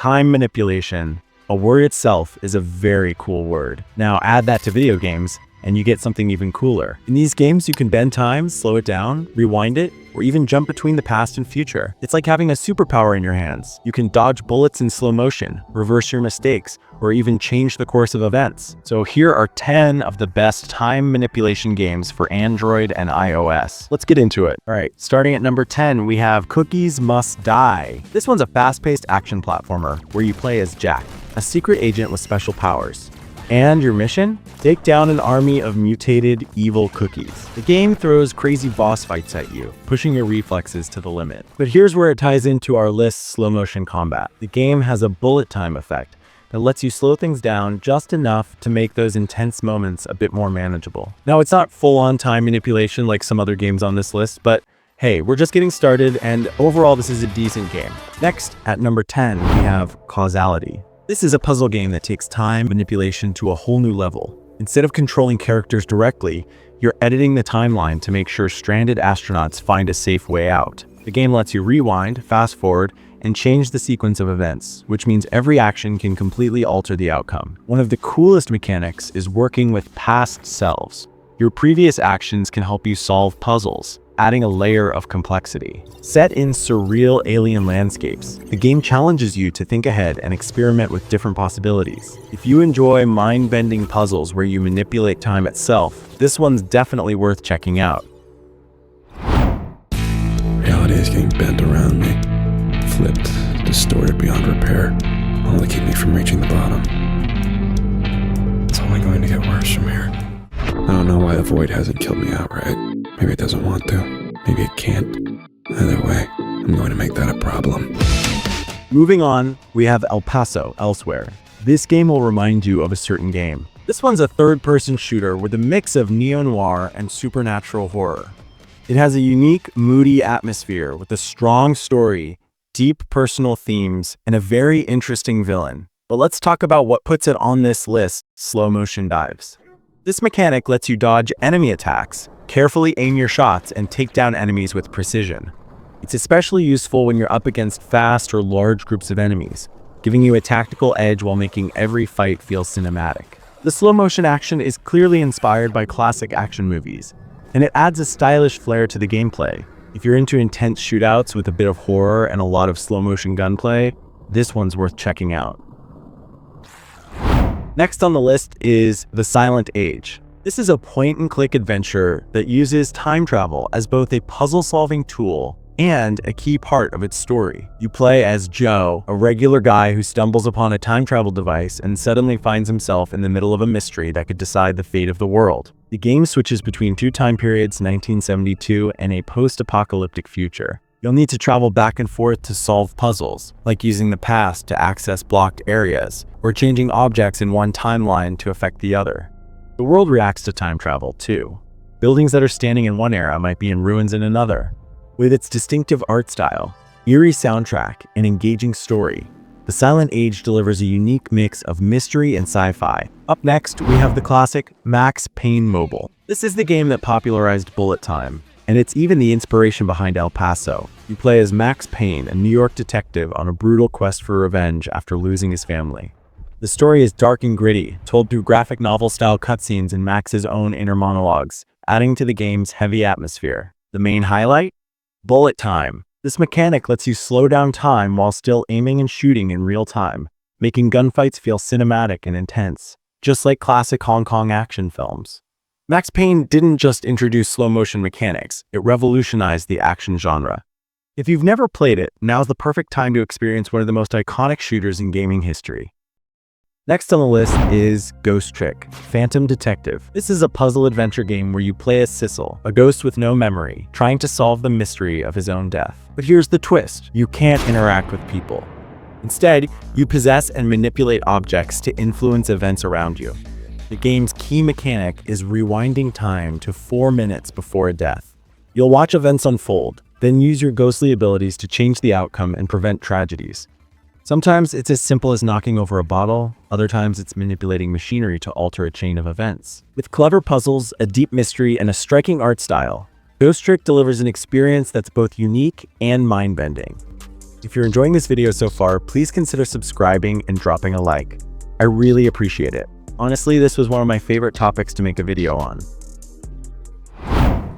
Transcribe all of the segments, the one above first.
Time manipulation. A word itself is a very cool word. Now add that to video games, and you get something even cooler. In these games, you can bend time, slow it down, rewind it, or even jump between the past and future. It's like having a superpower in your hands. You can dodge bullets in slow motion, reverse your mistakes, or even change the course of events. So here are 10 of the best time manipulation games for Android and iOS. Let's get into it. All right, starting at number 10, we have Cookies Must Die. This one's a fast-paced action platformer where you play as Jack, a secret agent with special powers. And your mission? Take down an army of mutated, evil cookies. The game throws crazy boss fights at you, pushing your reflexes to the limit. But here's where it ties into our list: slow motion combat. The game has a bullet time effect that lets you slow things down just enough to make those intense moments a bit more manageable. Now, it's not full-on time manipulation like some other games on this list, but hey, we're just getting started, and overall this is a decent game. Next, at number 10, we have Causality. This is a puzzle game that takes time manipulation to a whole new level. Instead of controlling characters directly, you're editing the timeline to make sure stranded astronauts find a safe way out. The game lets you rewind, fast forward, and change the sequence of events, which means every action can completely alter the outcome. One of the coolest mechanics is working with past selves. Your previous actions can help you solve puzzles, adding a layer of complexity. Set in surreal alien landscapes, the game challenges you to think ahead and experiment with different possibilities. If you enjoy mind-bending puzzles where you manipulate time itself, this one's definitely worth checking out. Reality is getting bent around me, flipped, distorted beyond repair, all to keep me from reaching the bottom. It's only going to get worse from here. I don't know why the void hasn't killed me outright. Maybe it doesn't want to. Maybe it can't. Either way, I'm going to make that a problem. Moving on, we have El Paso Elsewhere. This game will remind you of a certain game. This one's a third-person shooter with a mix of neo-noir and supernatural horror. It has a unique, moody atmosphere with a strong story, deep personal themes, and a very interesting villain. But let's talk about what puts it on this list: slow motion dives. This mechanic lets you dodge enemy attacks, carefully aim your shots, and take down enemies with precision. It's especially useful when you're up against fast or large groups of enemies, giving you a tactical edge while making every fight feel cinematic. The slow motion action is clearly inspired by classic action movies, and it adds a stylish flair to the gameplay. If you're into intense shootouts with a bit of horror and a lot of slow motion gunplay, this one's worth checking out. Next on the list is The Silent Age. This is a point-and-click adventure that uses time travel as both a puzzle-solving tool and a key part of its story. You play as Joe, a regular guy who stumbles upon a time travel device and suddenly finds himself in the middle of a mystery that could decide the fate of the world. The game switches between two time periods, 1972 and a post-apocalyptic future. You'll need to travel back and forth to solve puzzles, like using the past to access blocked areas, or changing objects in one timeline to affect the other. The world reacts to time travel, too. Buildings that are standing in one era might be in ruins in another. With its distinctive art style, eerie soundtrack, and engaging story, The Silent Age delivers a unique mix of mystery and sci-fi. Up next, we have the classic Max Payne Mobile. This is the game that popularized bullet time, and it's even the inspiration behind El Paso. You play as Max Payne, a New York detective on a brutal quest for revenge after losing his family. The story is dark and gritty, told through graphic novel-style cutscenes and Max's own inner monologues, adding to the game's heavy atmosphere. The main highlight? Bullet time. This mechanic lets you slow down time while still aiming and shooting in real time, making gunfights feel cinematic and intense, just like classic Hong Kong action films. Max Payne didn't just introduce slow-motion mechanics, it revolutionized the action genre. If you've never played it, now's the perfect time to experience one of the most iconic shooters in gaming history. Next on the list is Ghost Trick, Phantom Detective. This is a puzzle adventure game where you play as Sissel, a ghost with no memory, trying to solve the mystery of his own death. But here's the twist: you can't interact with people. Instead, you possess and manipulate objects to influence events around you. The game's key mechanic is rewinding time to 4 minutes before a death. You'll watch events unfold, then use your ghostly abilities to change the outcome and prevent tragedies. Sometimes it's as simple as knocking over a bottle, other times it's manipulating machinery to alter a chain of events. With clever puzzles, a deep mystery, and a striking art style, Ghost Trick delivers an experience that's both unique and mind-bending. If you're enjoying this video so far, please consider subscribing and dropping a like. I really appreciate it. Honestly, this was one of my favorite topics to make a video on.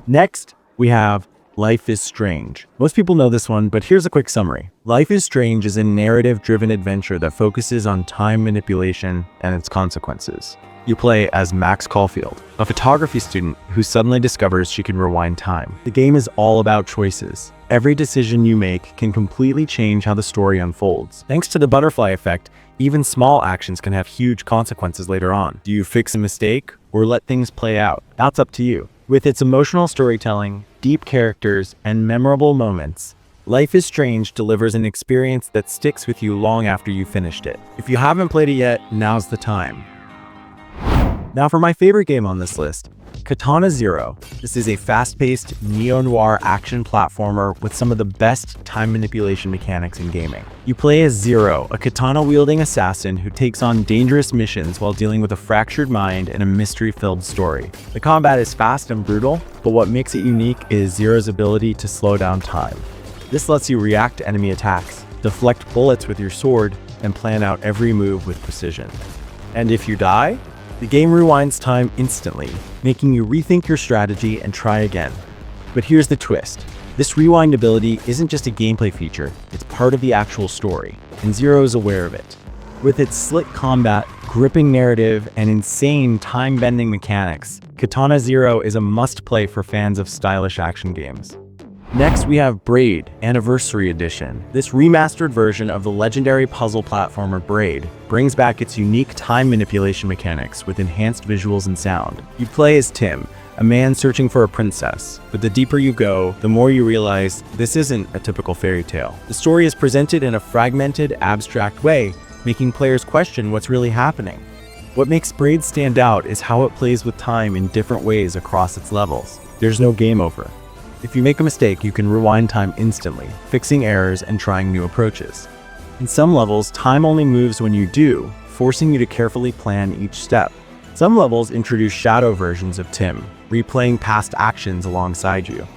Next, we have Life is Strange. Most people know this one, but here's a quick summary. Life is Strange is a narrative-driven adventure that focuses on time manipulation and its consequences. You play as Max Caulfield, a photography student who suddenly discovers she can rewind time. The game is all about choices. Every decision you make can completely change how the story unfolds. Thanks to the butterfly effect, even small actions can have huge consequences later on. Do you fix a mistake or let things play out? That's up to you. With its emotional storytelling, deep characters, and memorable moments, Life is Strange delivers an experience that sticks with you long after you finished it. If you haven't played it yet, now's the time. Now for my favorite game on this list, Katana Zero. This is a fast-paced, neo-noir action platformer with some of the best time manipulation mechanics in gaming. You play as Zero, a katana-wielding assassin who takes on dangerous missions while dealing with a fractured mind and a mystery-filled story. The combat is fast and brutal, but what makes it unique is Zero's ability to slow down time. This lets you react to enemy attacks, deflect bullets with your sword, and plan out every move with precision. And if you die, the game rewinds time instantly, making you rethink your strategy and try again. But here's the twist. This rewind ability isn't just a gameplay feature, it's part of the actual story, and Zero is aware of it. With its slick combat, gripping narrative, and insane time-bending mechanics, Katana Zero is a must-play for fans of stylish action games. Next, we have Braid Anniversary Edition. This remastered version of the legendary puzzle platformer Braid brings back its unique time manipulation mechanics with enhanced visuals and sound. You play as Tim, a man searching for a princess, but the deeper you go, the more you realize this isn't a typical fairy tale. The story is presented in a fragmented, abstract way, making players question what's really happening. What makes Braid stand out is how it plays with time in different ways across its levels. There's no game over. If you make a mistake, you can rewind time instantly, fixing errors and trying new approaches. In some levels, time only moves when you do, forcing you to carefully plan each step. Some levels introduce shadow versions of Tim, replaying past actions alongside you.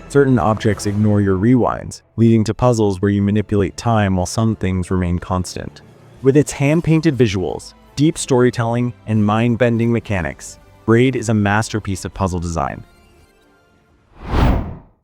Certain objects ignore your rewinds, leading to puzzles where you manipulate time while some things remain constant. With its hand-painted visuals, deep storytelling, and mind-bending mechanics, Braid is a masterpiece of puzzle design.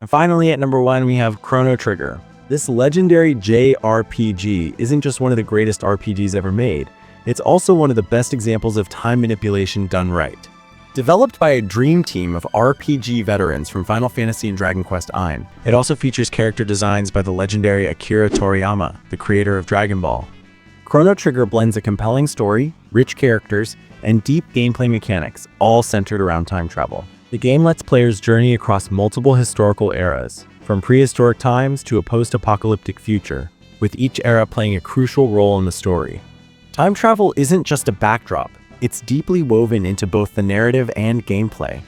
And finally, at number 1, we have Chrono Trigger. This legendary JRPG isn't just one of the greatest RPGs ever made, it's also one of the best examples of time manipulation done right. Developed by a dream team of RPG veterans from Final Fantasy and Dragon Quest IX, it also features character designs by the legendary Akira Toriyama, the creator of Dragon Ball. Chrono Trigger blends a compelling story, rich characters, and deep gameplay mechanics, all centered around time travel. The game lets players journey across multiple historical eras, from prehistoric times to a post-apocalyptic future, with each era playing a crucial role in the story. Time travel isn't just a backdrop, it's deeply woven into both the narrative and gameplay.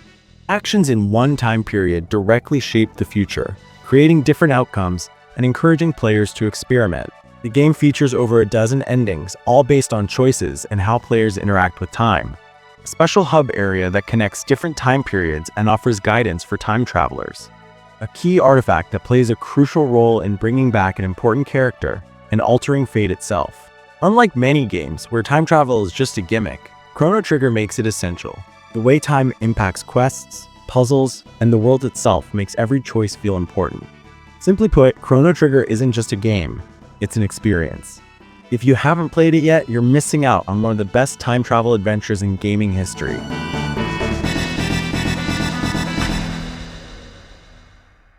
Actions in one time period directly shape the future, creating different outcomes and encouraging players to experiment. The game features over a dozen endings, all based on choices and how players interact with time. A special hub area that connects different time periods and offers guidance for time travelers. A key artifact that plays a crucial role in bringing back an important character and altering fate itself. Unlike many games where time travel is just a gimmick, Chrono Trigger makes it essential. The way time impacts quests, puzzles, and the world itself makes every choice feel important. Simply put, Chrono Trigger isn't just a game, it's an experience. If you haven't played it yet, you're missing out on one of the best time travel adventures in gaming history.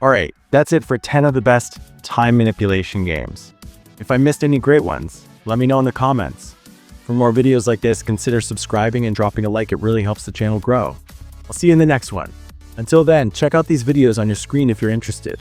Alright, that's it for 10 of the best time manipulation games. If I missed any great ones, let me know in the comments. For more videos like this, consider subscribing and dropping a like, it really helps the channel grow. I'll see you in the next one. Until then, check out these videos on your screen if you're interested.